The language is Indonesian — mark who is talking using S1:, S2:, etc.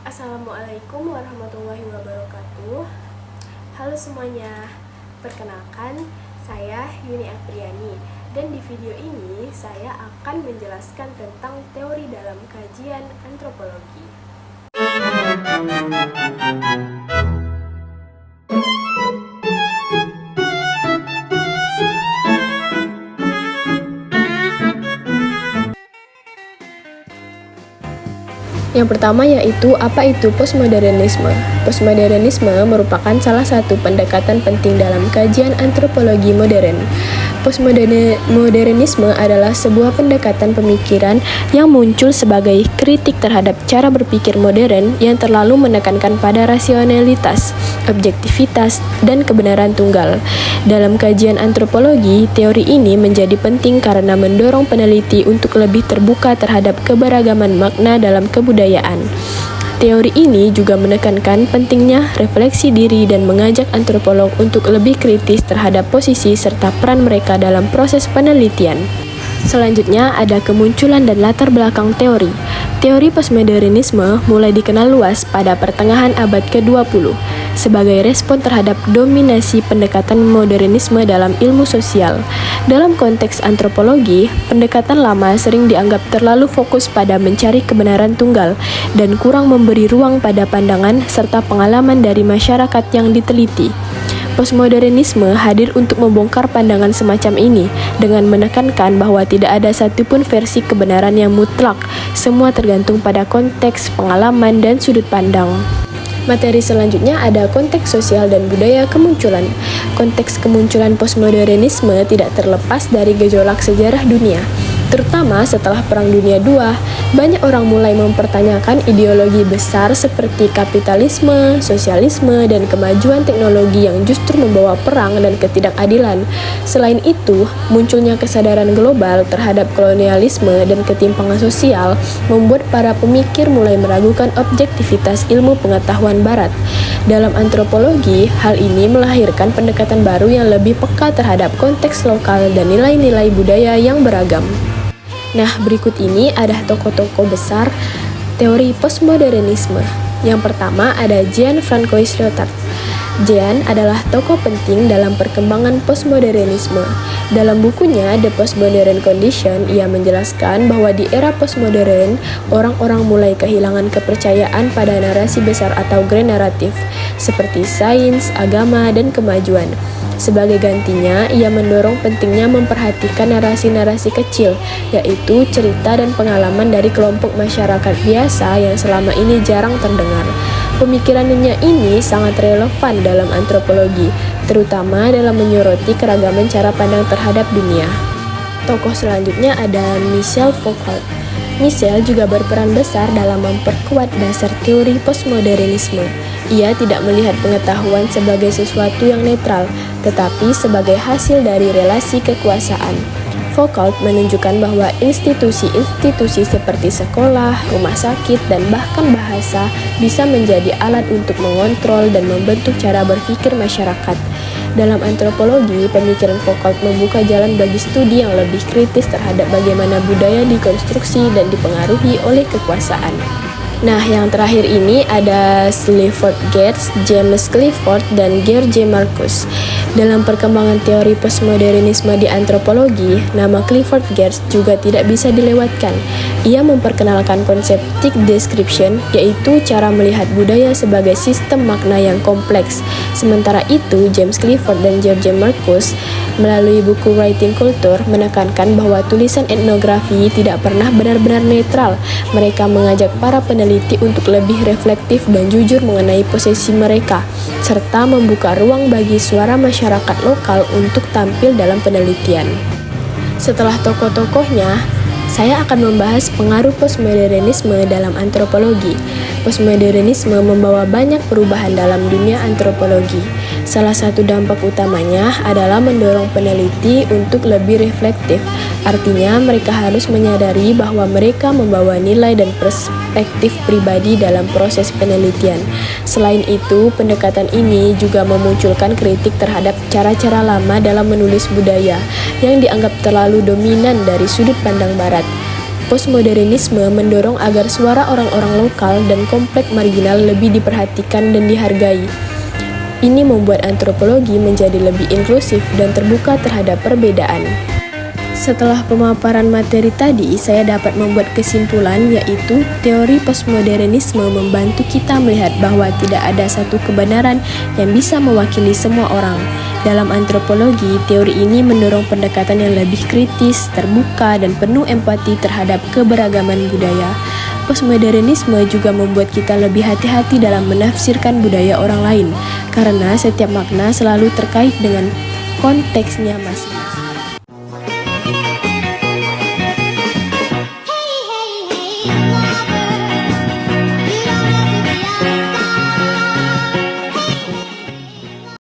S1: Assalamualaikum warahmatullahi wabarakatuh. Halo semuanya, perkenalkan saya Yuni Apriani, dan di video ini saya akan menjelaskan tentang teori dalam kajian antropologi. Yang pertama yaitu apa itu postmodernisme. Postmodernisme merupakan salah satu pendekatan penting dalam kajian antropologi modern. Postmodernisme adalah sebuah pendekatan pemikiran yang muncul sebagai kritik terhadap cara berpikir modern yang terlalu menekankan pada rasionalitas, objektivitas, dan kebenaran tunggal. Dalam kajian antropologi, teori ini menjadi penting karena mendorong peneliti untuk lebih terbuka terhadap keberagaman makna dalam kebudayaan. Teori ini juga menekankan pentingnya refleksi diri dan mengajak antropolog untuk lebih kritis terhadap posisi serta peran mereka dalam proses penelitian. Selanjutnya ada kemunculan dan latar belakang teori. Teori postmodernisme mulai dikenal luas pada pertengahan abad ke-20 sebagai respon terhadap dominasi pendekatan modernisme dalam ilmu sosial. Dalam konteks antropologi, pendekatan lama sering dianggap terlalu fokus pada mencari kebenaran tunggal dan kurang memberi ruang pada pandangan serta pengalaman dari masyarakat yang diteliti. Postmodernisme hadir untuk membongkar pandangan semacam ini dengan menekankan bahwa tidak ada satupun versi kebenaran yang mutlak, semua tergantung pada konteks, pengalaman, dan sudut pandang. Materi selanjutnya ada konteks sosial dan budaya kemunculan. Konteks kemunculan postmodernisme tidak terlepas dari gejolak sejarah dunia. Terutama setelah Perang Dunia II, banyak orang mulai mempertanyakan ideologi besar seperti kapitalisme, sosialisme, dan kemajuan teknologi yang justru membawa perang dan ketidakadilan. Selain itu, munculnya kesadaran global terhadap kolonialisme dan ketimpangan sosial membuat para pemikir mulai meragukan objektivitas ilmu pengetahuan Barat. Dalam antropologi, hal ini melahirkan pendekatan baru yang lebih peka terhadap konteks lokal dan nilai-nilai budaya yang beragam. Nah, berikut ini ada tokoh-tokoh besar teori postmodernisme. Yang pertama ada Jean-François Lyotard. Jean adalah tokoh penting dalam perkembangan postmodernisme. Dalam bukunya The Postmodern Condition, ia menjelaskan bahwa di era postmodern, orang-orang mulai kehilangan kepercayaan pada narasi besar atau grand naratif, seperti sains, agama, dan kemajuan. Sebagai gantinya, ia mendorong pentingnya memperhatikan narasi-narasi kecil, yaitu cerita dan pengalaman dari kelompok masyarakat biasa yang selama ini jarang terdengar. Pemikirannya ini sangat relevan dalam antropologi, terutama dalam menyoroti keragaman cara pandang terhadap dunia. Tokoh selanjutnya ada Michel Foucault. Michel juga berperan besar dalam memperkuat dasar teori postmodernisme. Ia tidak melihat pengetahuan sebagai sesuatu yang netral, tetapi sebagai hasil dari relasi kekuasaan. Foucault menunjukkan bahwa institusi-institusi seperti sekolah, rumah sakit, dan bahkan bahasa bisa menjadi alat untuk mengontrol dan membentuk cara berpikir masyarakat. Dalam antropologi, pemikiran Foucault membuka jalan bagi studi yang lebih kritis terhadap bagaimana budaya dikonstruksi dan dipengaruhi oleh kekuasaan. Nah, yang terakhir ini ada Clifford Geertz, James Clifford, dan George Marcus. Dalam perkembangan teori postmodernisme di antropologi, nama Clifford Geertz juga tidak bisa dilewatkan. Ia memperkenalkan konsep thick description, yaitu cara melihat budaya sebagai sistem makna yang kompleks. Sementara itu, James Clifford dan George Marcus melalui buku Writing Culture menekankan bahwa tulisan etnografi tidak pernah benar-benar netral. Mereka mengajak para peneliti untuk lebih reflektif dan jujur mengenai posisi mereka, serta membuka ruang bagi suara masyarakat lokal untuk tampil dalam penelitian. Setelah tokoh-tokohnya, saya akan membahas pengaruh postmodernisme dalam antropologi. Postmodernisme membawa banyak perubahan dalam dunia antropologi. Salah satu dampak utamanya adalah mendorong peneliti untuk lebih reflektif. Artinya, mereka harus menyadari bahwa mereka membawa nilai dan perspektif pribadi dalam proses penelitian. Selain itu, pendekatan ini juga memunculkan kritik terhadap cara-cara lama dalam menulis budaya yang dianggap terlalu dominan dari sudut pandang Barat. Postmodernisme mendorong agar suara orang-orang lokal dan kompleks marginal lebih diperhatikan dan dihargai. Ini membuat antropologi menjadi lebih inklusif dan terbuka terhadap perbedaan. Setelah pemaparan materi tadi, saya dapat membuat kesimpulan, yaitu teori postmodernisme membantu kita melihat bahwa tidak ada satu kebenaran yang bisa mewakili semua orang. Dalam antropologi, teori ini mendorong pendekatan yang lebih kritis, terbuka, dan penuh empati terhadap keberagaman budaya. Postmodernisme juga membuat kita lebih hati-hati dalam menafsirkan budaya orang lain, karena setiap makna selalu terkait dengan konteksnya masing-masing.